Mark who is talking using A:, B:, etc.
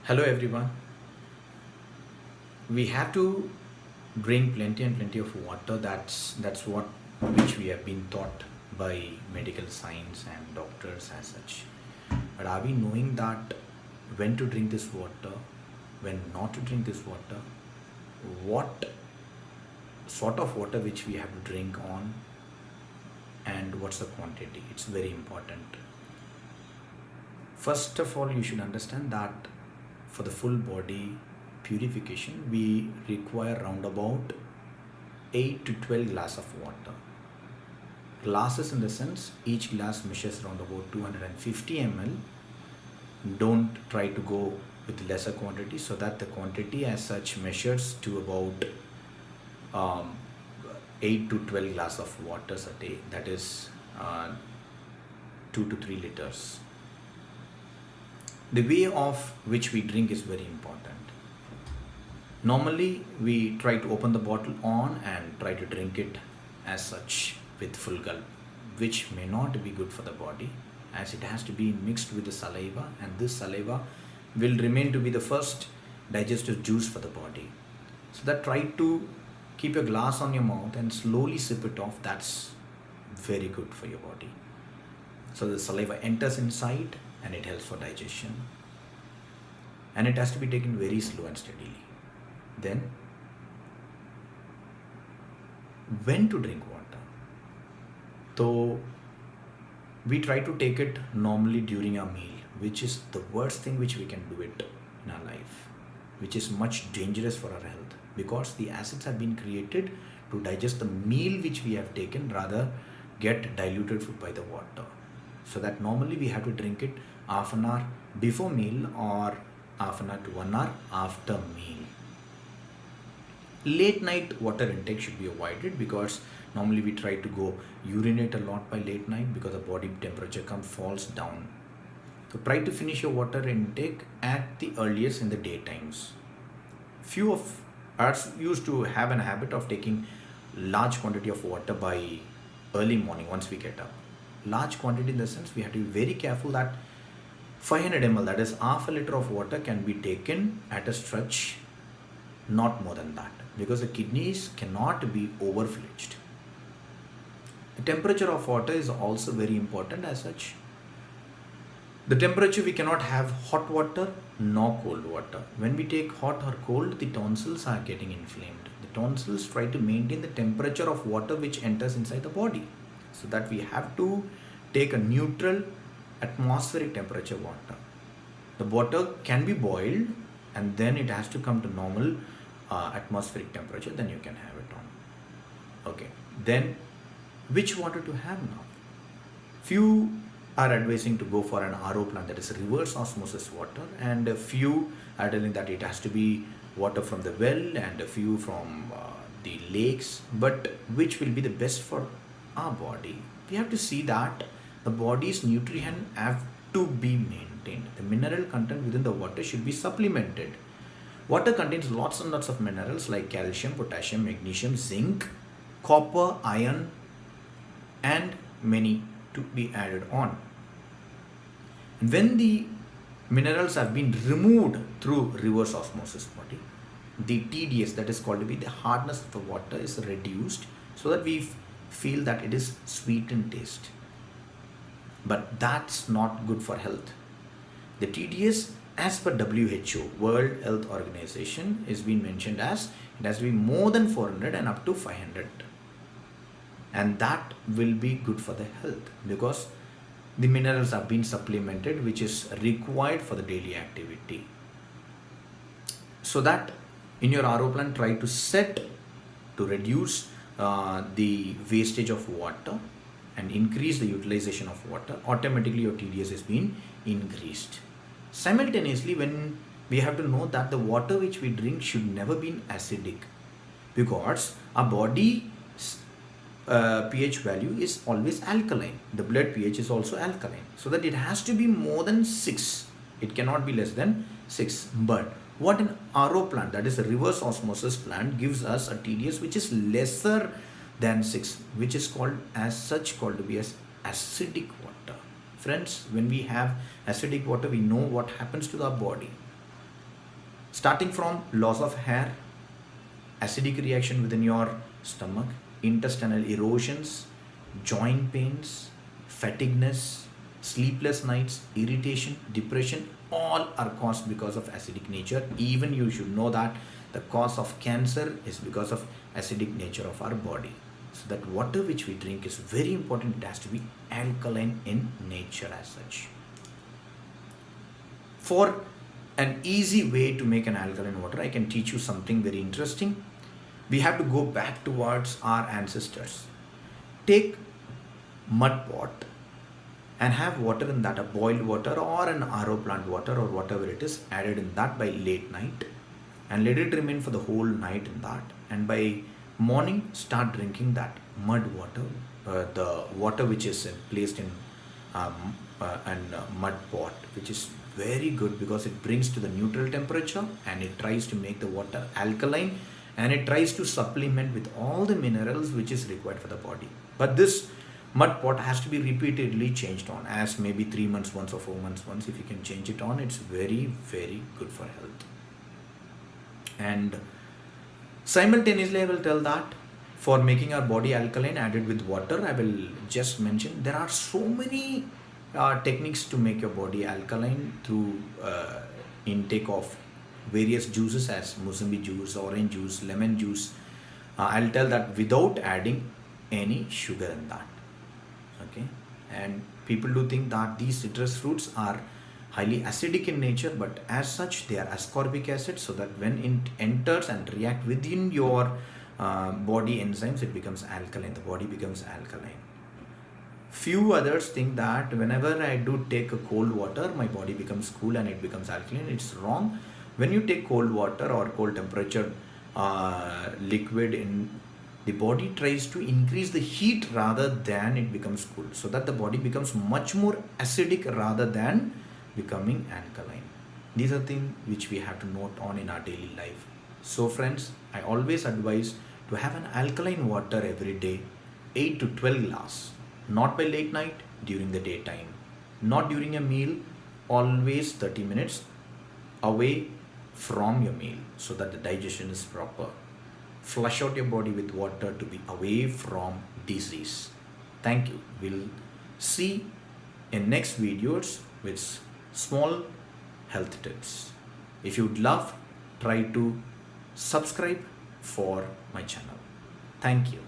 A: Hello everyone. We have to drink plenty and plenty of water. That's what which we have been taught by medical science and doctors as such. But are we knowing that when to drink this water, when not to drink this water, what sort of water which we have to drink on, and what's the quantity? It's very important. First of all, you should understand that for the full body purification, we require round about 8 to 12 glass of water. Glasses in the sense, each glass measures around about 250 ml. Don't try to go with lesser quantity, so that the quantity as such measures to about 8 to 12 glass of waters a day. That is 2 to 3 liters. The way of which we drink is very important. Normally, we try to open the bottle on and try to drink it as such with full gulp, which may not be good for the body, as it has to be mixed with the saliva, and this saliva will remain to be the first digestive juice for the body. So that try to keep a glass on your mouth and slowly sip it off. That's very good for your body. So the saliva enters inside and it helps for digestion, and it has to be taken very slow and steadily. Then when to drink water? So we try to take it normally during a meal, which is the worst thing which we can do it in our life, which is much dangerous for our health, because the acids have been created to digest the meal which we have taken, rather get diluted by the water. So that normally we have to drink it half an hour before meal or half an hour to 1 hour after meal. Late night water intake should be avoided, because normally we try to go urinate a lot by late night because the body temperature falls down. So try to finish your water intake at the earliest in the daytimes. Few of us used to have an habit of taking large quantity of water by early morning once we get up. Large quantity in the sense, we have to be very careful that 500 ml, that is half a liter of water, can be taken at a stretch, not more than that, because the kidneys cannot be overfledged. The temperature of water is also very important as such. The temperature, we cannot have hot water nor cold water. When we take hot or cold, the tonsils are getting inflamed. The tonsils try to maintain the temperature of water which enters inside the body, so that we have to take a neutral atmospheric temperature water. The water can be boiled and then it has to come to normal atmospheric temperature, then you can have it on. Okay, then which water to have now? Few are advising to go for an RO plant, that is reverse osmosis water, and a few are telling that it has to be water from the well, and a few from the lakes. But which will be the best for our body? We have to see that the body's nutrition have to be maintained. The mineral content within the water should be supplemented. Water contains lots and lots of minerals like calcium, potassium, magnesium, zinc, copper, iron, and many to be added on. And when the minerals have been removed through reverse osmosis body, the TDS, that is called to be the hardness of the water, is reduced, so that we feel that it is sweet in taste. But that's not good for health. The TDS, as per WHO, World Health Organization, is being mentioned as it has to be more than 400 and up to 500. And that will be good for the health, because the minerals have been supplemented, which is required for the daily activity. So that in your RO plant, try to set to reduce the wastage of water and increase the utilization of water. Automatically your TDS is being increased. Simultaneously, when we have to know that the water which we drink should never be acidic, because our body pH value is always alkaline. The blood pH is also alkaline, so that it has to be more than 6. It cannot be less than 6. But what an RO plant, that is a reverse osmosis plant, gives us a TDS which is lesser than 6, which is called to be as acidic water. Friends, when we have acidic water, we know what happens to our body. starting from loss of hair, acidic reaction within your stomach, intestinal erosions, joint pains, fatigueness, sleepless nights, irritation, depression, all are caused because of acidic nature. Even you should know that the cause of cancer is because of acidic nature of our body. So that water which we drink is very important. It has to be alkaline in nature as such. For an easy way to make an alkaline water, I can teach you something very interesting. We have to go back towards our ancestors. Take mud pot and have water in that, a boiled water or an RO plant water or whatever it is, added in that by late night, and let it remain for the whole night in that, and by morning start drinking that mud water, the water which is placed in mud pot, which is very good because it brings to the neutral temperature and it tries to make the water alkaline, and it tries to supplement with all the minerals which is required for the body. But this mud pot has to be repeatedly changed on, as maybe 3 months once or 4 months once. If you can change it on, it's very, very good for health. And simultaneously, I will tell that for making our body alkaline added with water, I will just mention there are so many techniques to make your body alkaline through intake of various juices as Musambi juice, orange juice, lemon juice. I'll tell that without adding any sugar in that. Okay, and people do think that these citrus fruits are highly acidic in nature, but as such they are ascorbic acid, so that when it enters and react within your body enzymes, it becomes alkaline. The body becomes alkaline. Few others think that whenever I do take a cold water, my body becomes cool and it becomes alkaline. It's wrong. When you take cold water or cold temperature liquid in, the body tries to increase the heat rather than it becomes cool, so that the body becomes much more acidic rather than becoming alkaline. These are things which we have to note on in our daily life. So friends, I always advise to have an alkaline water every day, 8 to 12 glass, not by late night, during the daytime, not during a meal, always 30 minutes away from your meal, so that the digestion is proper. Flush out your body with water to be away from disease. Thank you. We'll see in next videos with small health tips. If you'd love, try to subscribe for my channel. Thank you.